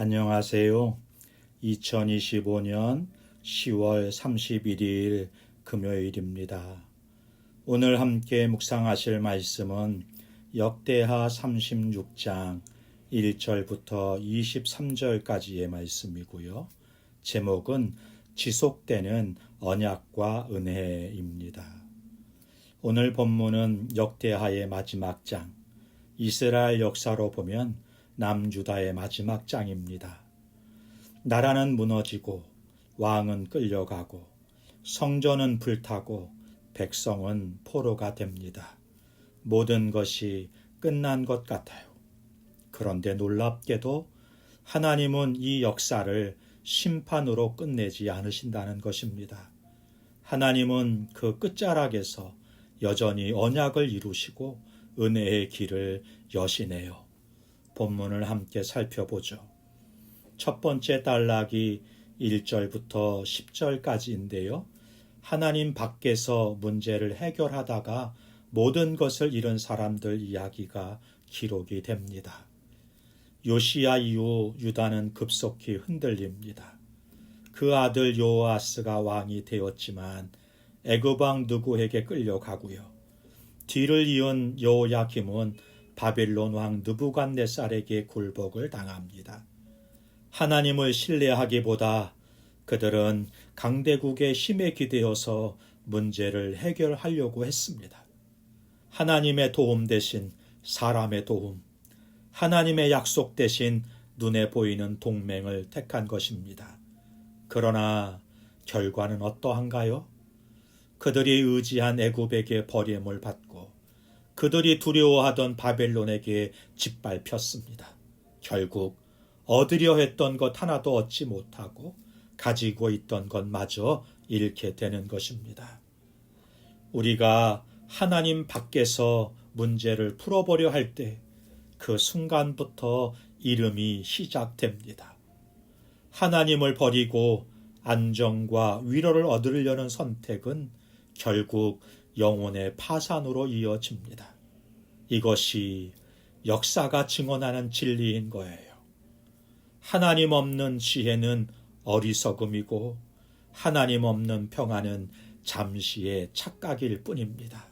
안녕하세요. 2025년 10월 31일 금요일입니다. 오늘 함께 묵상하실 말씀은 역대하 36장 1절부터 23절까지의 말씀이고요. 제목은 지속되는 언약과 은혜입니다. 오늘 본문은 역대하의 마지막 장, 이스라엘 역사로 보면 남유다의 마지막 장입니다. 나라는 무너지고 왕은 끌려가고 성전은 불타고 백성은 포로가 됩니다. 모든 것이 끝난 것 같아요. 그런데 놀랍게도 하나님은 이 역사를 심판으로 끝내지 않으신다는 것입니다. 하나님은 그 끝자락에서 여전히 언약을 이루시고 은혜의 길을 여시네요. 본문을 함께 살펴보죠. 첫 번째 단락이 1절부터 10절까지인데요. 하나님 밖에서 문제를 해결하다가 모든 것을 잃은 사람들 이야기가 기록이 됩니다. 요시야 이후 유다는 급속히 흔들립니다. 그 아들 요아스가 왕이 되었지만 애굽 왕 느고에게 끌려가고요. 뒤를 이은 여호야김은 바빌론 왕 느부갓네살에게 굴복을 당합니다. 하나님을 신뢰하기보다 그들은 강대국의 힘에 기대어서 문제를 해결하려고 했습니다. 하나님의 도움 대신 사람의 도움, 하나님의 약속 대신 눈에 보이는 동맹을 택한 것입니다. 그러나 결과는 어떠한가요? 그들이 의지한 애굽에게 버림을 받고 그들이 두려워하던 바벨론에게 짓밟혔습니다. 결국 얻으려 했던 것 하나도 얻지 못하고 가지고 있던 것마저 잃게 되는 것입니다. 우리가 하나님 밖에서 문제를 풀어보려 할 때 그 순간부터 잃음이 시작됩니다. 하나님을 버리고 안정과 위로를 얻으려는 선택은 결국 영혼의 파산으로 이어집니다. 이것이 역사가 증언하는 진리인 거예요. 하나님 없는 지혜는 어리석음이고 하나님 없는 평안은 잠시의 착각일 뿐입니다.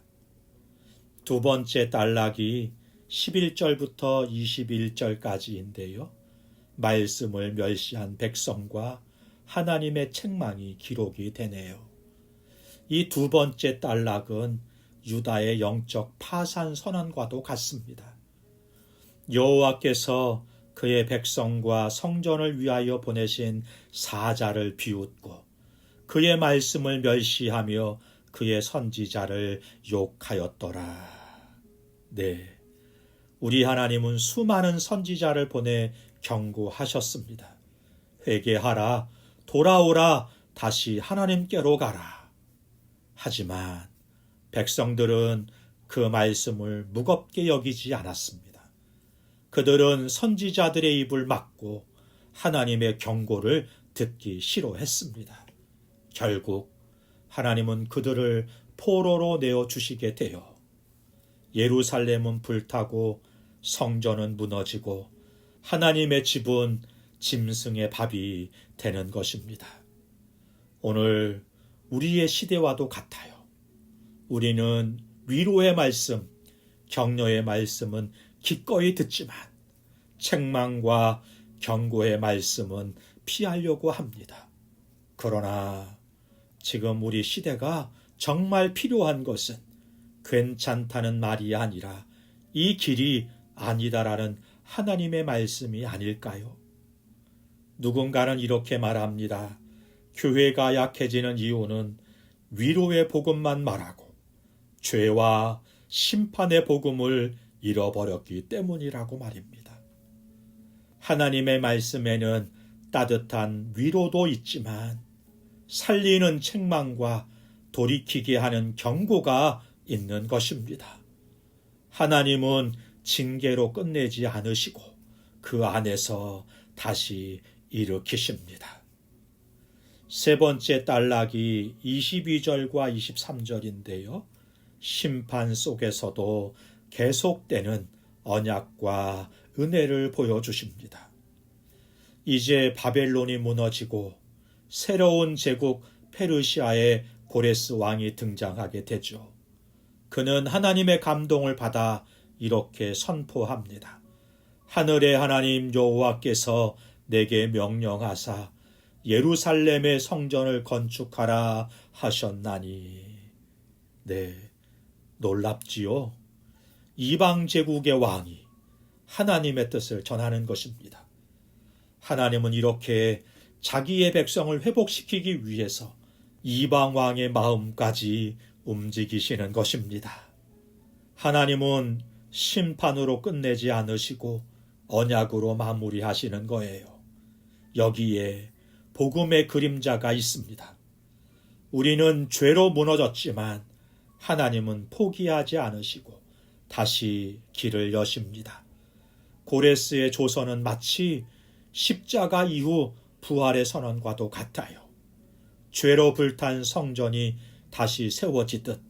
두 번째 단락이 11절부터 21절까지인데요. 말씀을 멸시한 백성과 하나님의 책망이 기록이 되네요. 이 두 번째 단락은 유다의 영적 파산 선언과도 같습니다. 여호와께서 그의 백성과 성전을 위하여 보내신 사자를 비웃고 그의 말씀을 멸시하며 그의 선지자를 욕하였더라. 네, 우리 하나님은 수많은 선지자를 보내 경고하셨습니다. 회개하라, 돌아오라, 다시 하나님께로 가라. 하지만 백성들은 그 말씀을 무겁게 여기지 않았습니다. 그들은 선지자들의 입을 막고 하나님의 경고를 듣기 싫어했습니다. 결국 하나님은 그들을 포로로 내어주시게 되어 예루살렘은 불타고 성전은 무너지고 하나님의 집은 짐승의 밥이 되는 것입니다. 오늘 우리의 시대와도 같아요. 우리는 위로의 말씀, 격려의 말씀은 기꺼이 듣지만 책망과 경고의 말씀은 피하려고 합니다. 그러나 지금 우리 시대가 정말 필요한 것은 괜찮다는 말이 아니라 이 길이 아니다라는 하나님의 말씀이 아닐까요? 누군가는 이렇게 말합니다. 교회가 약해지는 이유는 위로의 복음만 말하고 죄와 심판의 복음을 잃어버렸기 때문이라고 말입니다. 하나님의 말씀에는 따뜻한 위로도 있지만 살리는 책망과 돌이키게 하는 경고가 있는 것입니다. 하나님은 징계로 끝내지 않으시고 그 안에서 다시 일으키십니다. 세 번째 단락이 22절과 23절인데요. 심판 속에서도 계속되는 언약과 은혜를 보여주십니다. 이제 바벨론이 무너지고 새로운 제국 페르시아의 고레스 왕이 등장하게 되죠. 그는 하나님의 감동을 받아 이렇게 선포합니다. 하늘의 하나님 여호와께서 내게 명령하사 예루살렘의 성전을 건축하라 하셨나니. 네, 놀랍지요. 이방 제국의 왕이 하나님의 뜻을 전하는 것입니다. 하나님은 이렇게 자기의 백성을 회복시키기 위해서 이방 왕의 마음까지 움직이시는 것입니다. 하나님은 심판으로 끝내지 않으시고 언약으로 마무리하시는 거예요. 여기에 복음의 그림자가 있습니다. 우리는 죄로 무너졌지만 하나님은 포기하지 않으시고 다시 길을 여십니다. 고레스의 조선은 마치 십자가 이후 부활의 선언과도 같아요. 죄로 불탄 성전이 다시 세워지듯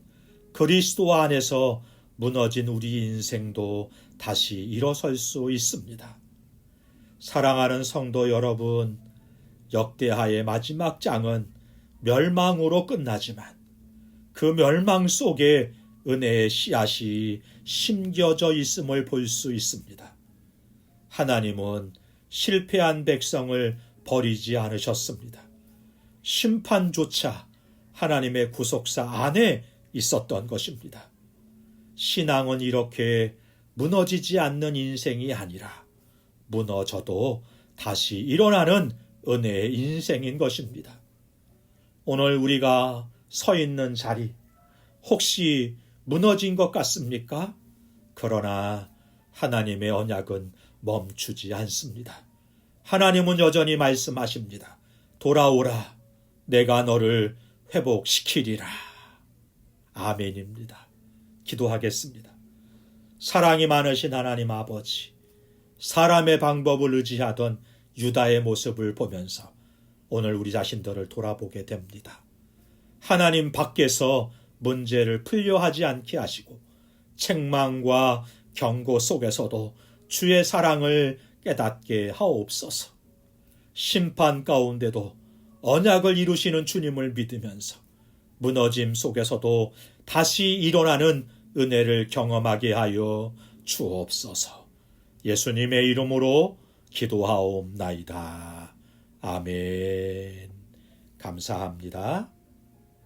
그리스도 안에서 무너진 우리 인생도 다시 일어설 수 있습니다. 사랑하는 성도 여러분, 역대하의 마지막 장은 멸망으로 끝나지만 그 멸망 속에 은혜의 씨앗이 심겨져 있음을 볼 수 있습니다. 하나님은 실패한 백성을 버리지 않으셨습니다. 심판조차 하나님의 구속사 안에 있었던 것입니다. 신앙은 이렇게 무너지지 않는 인생이 아니라 무너져도 다시 일어나는 은혜의 인생인 것입니다. 오늘 우리가 서 있는 자리, 혹시 무너진 것 같습니까? 그러나 하나님의 언약은 멈추지 않습니다. 하나님은 여전히 말씀하십니다. 돌아오라, 내가 너를 회복시키리라. 아멘입니다. 기도하겠습니다. 사랑이 많으신 하나님 아버지, 사람의 방법을 의지하던 유다의 모습을 보면서 오늘 우리 자신들을 돌아보게 됩니다. 하나님 밖에서 문제를 풀려하지 않게 하시고 책망과 경고 속에서도 주의 사랑을 깨닫게 하옵소서. 심판 가운데도 언약을 이루시는 주님을 믿으면서 무너짐 속에서도 다시 일어나는 은혜를 경험하게 하여 주옵소서. 예수님의 이름으로 기도하옵나이다. 아멘. 감사합니다.